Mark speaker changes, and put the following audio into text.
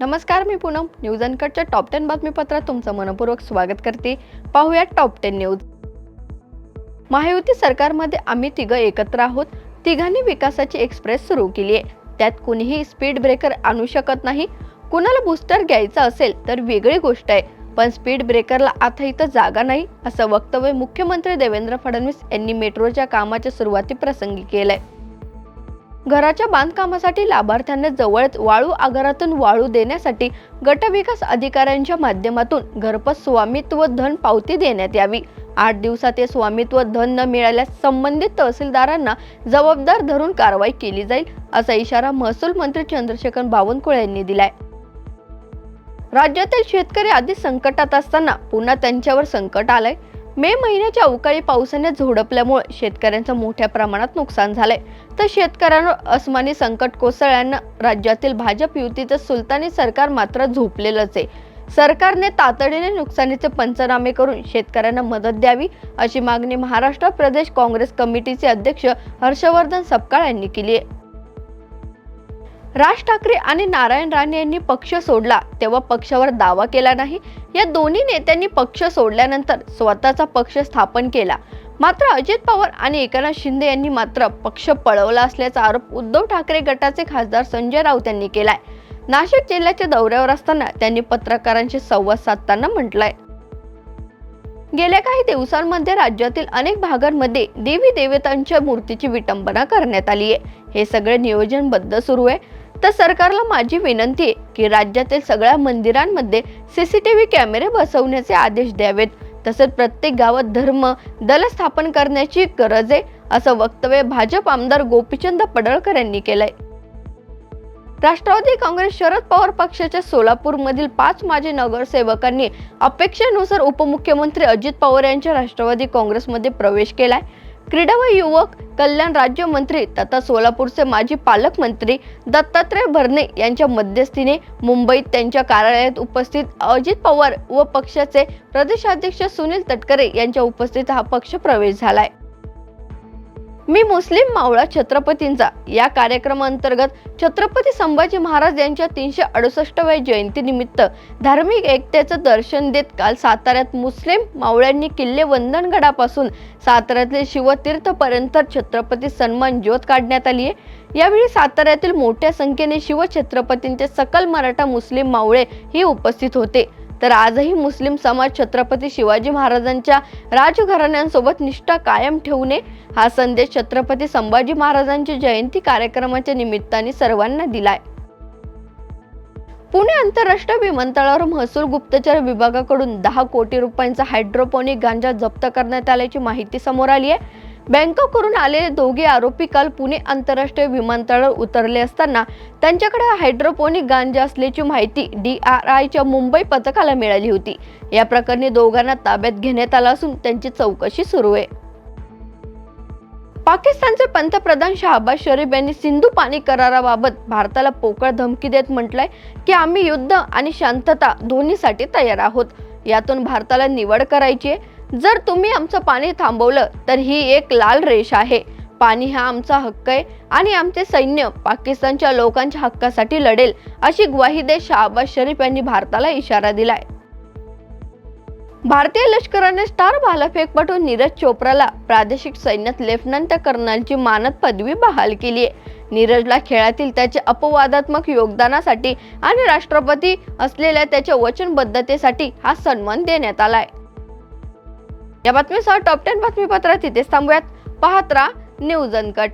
Speaker 1: नमस्कार, मी Poonam. News अनकटच्या top 10 बातमीपत्रात तुमचं मनपूर्वक स्वागत करते. पाहूया टॉप 10 न्यूज. महायुती सरकारमध्ये आम्ही तिघं एकत्र आहोत. तिघांनी विकासाची एक्सप्रेस सुरू केली आहे. त्यात कुणीही स्पीड ब्रेकर आणू शकत नाही. कुणाला बूस्टर घ्यायचा असेल तर वेगळी गोष्ट आहे, पण स्पीड ब्रेकरला आता इथं जागा नाही, असं वक्तव्य मुख्यमंत्री देवेंद्र फडणवीस यांनी मेट्रोच्या कामाच्या सुरुवाती प्रसंगी केलंय. घराच्या बांधकामासाठी लाभार्थ्यांना जवळच वाळू आगारातून वाळू देण्यासाठी गटविकास अधिकाऱ्यांच्या माध्यमातून घरपोच स्वामित्व धन पावती देण्यात यावी. 8 दिवसात हे स्वामित्व धन न मिळाल्यास संबंधित तहसीलदारांना जबाबदार धरून कारवाई केली जाईल, असा इशारा महसूल मंत्री चंद्रशेखर बावनकुळे यांनी दिलाय. राज्यातील शेतकरी आधी संकटात असताना पुन्हा त्यांच्यावर संकट आलंय. मे महिन्याच्या अवकाळी पावसाने झोडपल्यामुळे शेतकऱ्यांचं मोठ्या प्रमाणात नुकसान झालंय. तर शेतकऱ्यांवर अस्मानी संकट कोसळल्यानं राज्यातील भाजप युतीचं सुलतानी सरकार मात्र झोपलेलंच आहे. सरकारने तातडीने नुकसानीचे पंचनामे करून शेतकऱ्यांना मदत द्यावी, अशी मागणी महाराष्ट्र प्रदेश काँग्रेस कमिटीचे अध्यक्ष हर्षवर्धन सपकाळ यांनी केली आहे. राज ठाकरे आणि नारायण राणे यांनी पक्ष सोडला तेव्हा पक्षावर दावा केला नाही. या दोन्ही नेत्यांनी पक्ष सोडल्यानंतर स्वतःचा पक्ष स्थापन केला. मात्र अजित पवार आणि एकनाथ शिंदे यांनी मात्र पक्ष पळवला असल्याचा आरोप उद्धव ठाकरे गटाचे खासदार संजय राऊत यांनी केलाय. नाशिक जिल्ह्याच्या दौऱ्यावर असताना त्यांनी पत्रकारांशी संवाद साधताना म्हटलंय, गेल्या काही दिवसांमध्ये राज्यातील अनेक भागांमध्ये देवी देवतांच्या मूर्तीची विटंबना करण्यात आली आहे. हे सगळे नियोजनबद्ध सुरू आहे. तर सरकारला माझी विनंती आहे की राज्यातील सगळ्या मंदिरांमध्ये सीसीटीव्ही कॅमेरे बसवण्याचे आदेश द्यावेत. तसेच प्रत्येक गावात धर्म दल स्थापन करण्याची गरज आहे, असं वक्तव्य भाजप आमदार गोपीचंद पडळकर यांनी केलंय. राष्ट्रवादी काँग्रेस शरद पवार पक्षाच्या सोलापूरमधील 5 माजी नगरसेवकांनी अपेक्षेनुसार उपमुख्यमंत्री अजित पवार यांच्या राष्ट्रवादी काँग्रेसमध्ये प्रवेश केलाय. क्रीडा व युवक कल्याण राज्यमंत्री तथा सोलापूरचे माजी पालकमंत्री दत्तात्रय भरणे यांच्या मध्यस्थीने मुंबईत त्यांच्या कार्यालयात उपस्थित अजित पवार व पक्षाचे प्रदेशाध्यक्ष सुनील तटकरे यांच्या उपस्थितीत हा पक्ष प्रवेश झालाय. मी मुस्लिम मावळा छत्रपतींचा या कार्यक्रमाअंतर्गत छत्रपती संभाजी महाराज यांच्या 368व्या जयंती निमित्त धार्मिक एकतेचं दर्शन देत काल साताऱ्यात मुस्लिम मावळ्यांनी किल्ले वंदनगडापासून साताऱ्यातील शिवतीर्थपर्यंत छत्रपती सन्मान ज्योत काढण्यात आली आहे. यावेळी साताऱ्यातील मोठ्या संख्येने शिवछत्रपतींचे सकल मराठा मुस्लिम मावळे ही उपस्थित होते. तर आजही मुस्लिम समाज छत्रपती शिवाजी महाराजांच्या राजघराण्यांसोबत निष्ठा कायम ठेवू नये, हा संदेश छत्रपती संभाजी महाराजांच्या जयंती कार्यक्रमाच्या निमित्ताने सर्वांना दिलाय. पुणे आंतरराष्ट्रीय विमानतळावर महसूल गुप्तचर विभागाकडून 10 कोटी रुपयांचा हायड्रोपोनिक गांजा जप्त करण्यात आल्याची माहिती समोर आली आहे. बँकॉकवरून आलेले दोघे आरोपी काल पुणे आंतरराष्ट्रीय विमानतळावर उतरले असताना त्यांच्याकडे हायड्रोपोनिक गांजा असल्याची माहिती DRIच्या मुंबई पथकाला मिळाली होती. या प्रकरणी दोघांना ताब्यात घेण्यात आलं असून त्यांची चौकशी सुरू आहे. पाकिस्तानचे पंतप्रधान शहबाज शरीफ यांनी सिंधू पाणी कराराबाबत भारताला पोकळ धमकी देत म्हटलंय की आम्ही युद्ध आणि शांतता दोन्हीसाठी तयार आहोत. यातून भारताला निवड करायची आहे. जर तुम्ही आमचं पाणी थांबवलं तर ही एक लाल रेषा आहे. पाणी हा आमचा हक्क आहे आणि आमचे सैन्य पाकिस्तानच्या लोकांच्या हक्कासाठी लढेल, अशी ग्वाही देत शहबाज शरीफ यांनी भारताला इशारा दिलाय. भारतीय लष्कराने स्टार भालाफेकपटू नीरज चोप्राला प्रादेशिक सैन्यात लेफ्टनंट कर्नलची मानद पदवी बहाल केली आहे. नीरजला खेळातील त्याच्या अपवादात्मक योगदानासाठी आणि राष्ट्रपती असलेल्या त्याच्या वचनबद्धतेसाठी हा सन्मान देण्यात आलाय. या बातमीसह टॉप 10 बातमीपत्रात इथेच थांबूयात. पाहत राहा न्यूज अनकट.